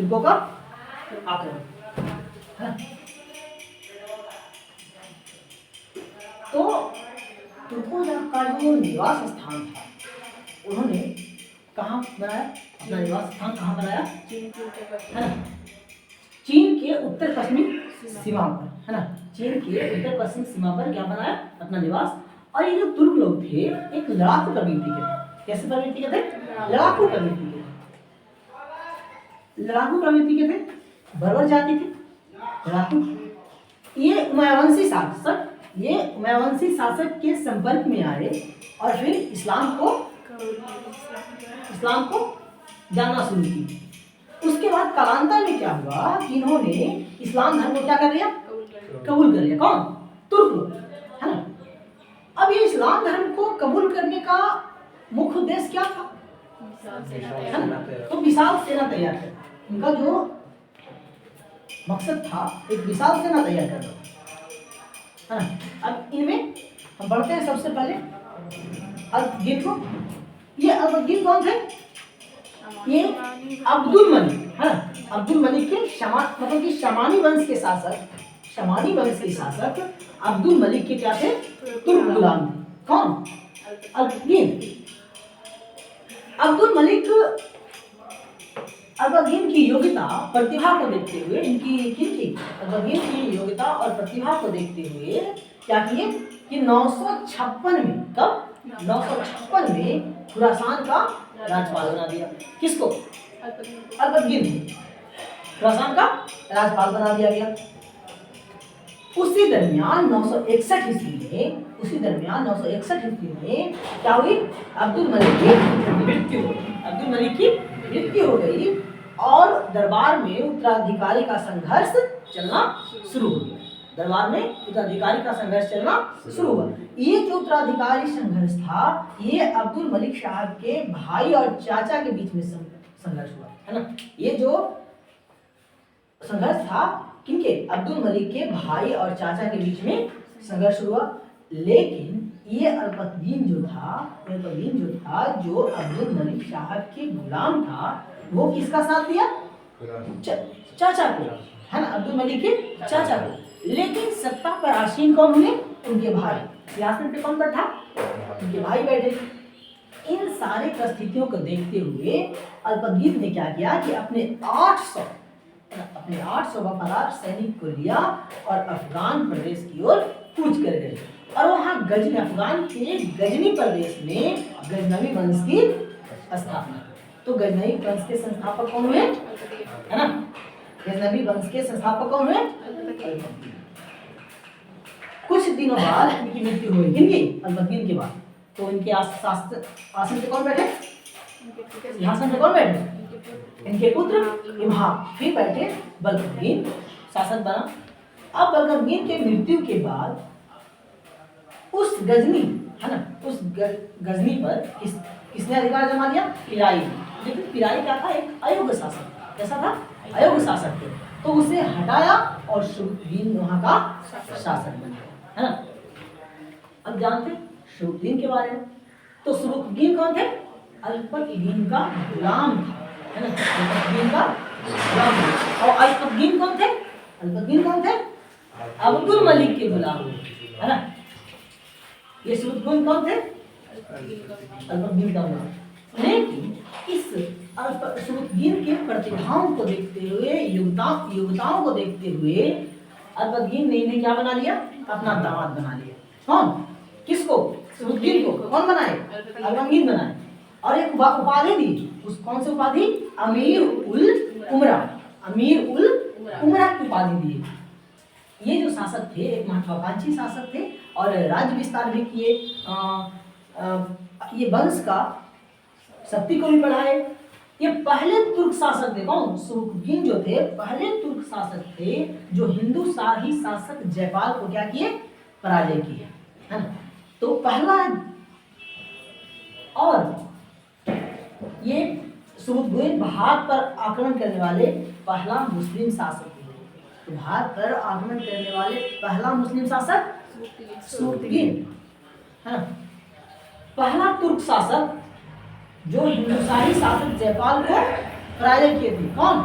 तुर्कों का आक्रमण, है। तो तुर्कों का जो निवास स्थान था, उन्होंने कहाँ बनाया अपना निवास स्थान? कहाँ बनाया? है ना, चीन के उत्तर पश्चिमी सीमा पर, है ना, चीन के उत्तर पश्चिम सीमा पर क्या बनाया? अपना निवास। और ये जो तुर्क लोग थे एक लड़ाकू प्रवृत्ति के थे। कैसे प्रवृत्ति के थे? लड़ाकू प्रवृत्ति के थे। लड़ाकू प्रवृत्ति के थे, बर्बर जाति थे, लड़ाकू। ये उमायावंशी शासक के संपर्क में आए और फिर इस्लाम को जानना शुरू की। उसके बाद कालांतर में क्या हुआ कि इन्होंने इस्लाम धर्म को क्या कर लिया? कबूल कर लिया। कौन? तुर्क लोग, है ना। अब ये इस्लाम धर्म को कबूल करने का मुख्य उद्देश्य क्या था? है ना, तो विशाल सेना तैयार कर। उनका जो मकसद था एक विशाल सेना तैयार करना, है ना। अब इनमें हम बढ़ते हैं। सबसे पहले अल्बगिन को। ये अल्बगिन कौन थे? ये अब्दुल मलिक, है ना, अब्दुल मलिक के मतलब कि शमानी वंश के शासक अब्दुल मलिक के क्या थे? तुर्क गुलाम थे। कौन? अल्बगिन। अल्बगिन की योग्यता प्रतिभा को देखते हुए अल्बगिन की योग्यता और प्रतिभा को देखते हुए क्या किए कि 956 में, कब? 956 में खुरासान का राज्यपाल बना दिया। किसको? अल्बगिन। खुरासान का राज्यपाल बना दिया गया। उसी दरमियान 961 ईस्वी में क्या हुई? अब्दुल मलिक की मृत्यु हो गई और दरबार में उत्तराधिकारी का संघर्ष चलना शुरू हो गया। ये जो उत्तराधिकारी संघर्ष था, ये अब्दुल मलिक साहब के भाई और चाचा के बीच में संघर्ष हुआ, है ना। ये जो संघर्ष था किनके? अब्दुल मलिक के भाई और चाचा के बीच में संघर्ष हुआ। लेकिन ये अल्बगिन जो था जो अब्दुल मलिक साहब के गुलाम था, वो किसका साथ दिया? चाचा को, है ना, अब्दुल मलिक के चाचा को। लेकिन सत्ता पर आसीन कौन हुए? उनके भाई। सिंहासन पे कौन बैठा? उनके भाई बैठे। इन सारे परिस्थितियों को देखते हुए अल्बगिन ने क्या किया कि अपने 800 वफादार सैनिक को लिया और अफगान प्रदेश की ओर कूच कर गए। और वहाँ अफगान के गजनी प्रदेश में गजनवी वंश की स्थापना। तो गजनवी वंश के संस्थापक कौन हुए? है ना, गजनवी वंश के संस्थापक कौन हुए? कुछ दिनों बाद इनकी मृत्यु हुई। किनकी? अल्बगिन के बाद। तो इनके आसन पे कौन बैठे? सिंहासन पे कौन बैठे? इनके पुत्र इमहाम। फिर बैठे बल्कबगीन, शासक बना। अब बल्कबगीन के मृत्यु के बाद उस गजनी, है ना, उस गजनी पर किसने अधिकार जमा लिया? पिराई। लेकिन पिराई क्या था? एक अयोग्य शासक। कैसा था? अयोग्य शासक थे। तो उसे हटाया और शुरुद्दीन वहां का शासक बन गया, है ना। अब जानते शुरुद्दीन के बारे में। तो शुरुद्दीन कौन थे? अल्बगिन का गुलाम था, है ना, अल्बगिन का गुलाम था। और अल्बगिन कौन थे? अब्दुल मलिक के गुलाम, है ना। ये शुरुद्दीन कौन थे? अल्बगिन का गुलाम। लेकिन इस शुरुद्दीन के प्रतिभाओं को देखते हुए, योग्यताओं को देखते हुए अल्बगिन ने इन्हें क्या बना लिया? अपना दामाद बना लिया। कौन? किसको? शुरुद्दीन को। कौन बनाए? अल्बगिन बनाए। और एक उपाधि दी। उस कौन सी उपाधि? अमीर उल उमरा की उपाधि दी। ये जो शासक थे एक महत्वाकांक्षी शासक थे और राज्य विस्तार भी किए। ये वंश का शक्ति को भी बढ़ाए। ये पहले तुर्क शासक थे। कौन? शुरुद्दीन जो थे पहले तुर्क शासक थे जो हिंदू शाही शासक जयपाल को क्या किए? पराजय किए, है ना। तो पहला, और ये शुरुद्दीन भारत पर आक्रमण करने वाले पहला मुस्लिम शासक थे। तो भारत पर आक्रमण करने वाले पहला मुस्लिम शासक शुरुद्दीन, है ना। पहला तुर्क शासक जो हिंदुशाही शासक जयपाल को पराजय किए थे। कौन?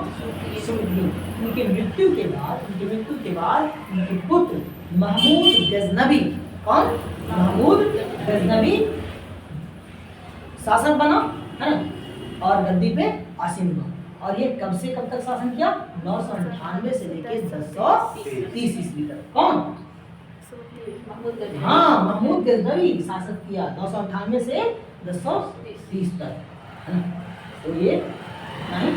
सुमुद्दीन। उनके मृत्यु के बाद उनके पुत्र महमूद गजनवी, कौन? महमूद गजनवी शासक बना, है ना, और गद्दी पे आसीन हुआ। और ये कब से कब तक शासन किया? 998 से लेके 1030 ईस्वी तक। कौन? हाँ, महमूद गजनवी शासक किया 998 से 1030 तक, है ना। तो ये 9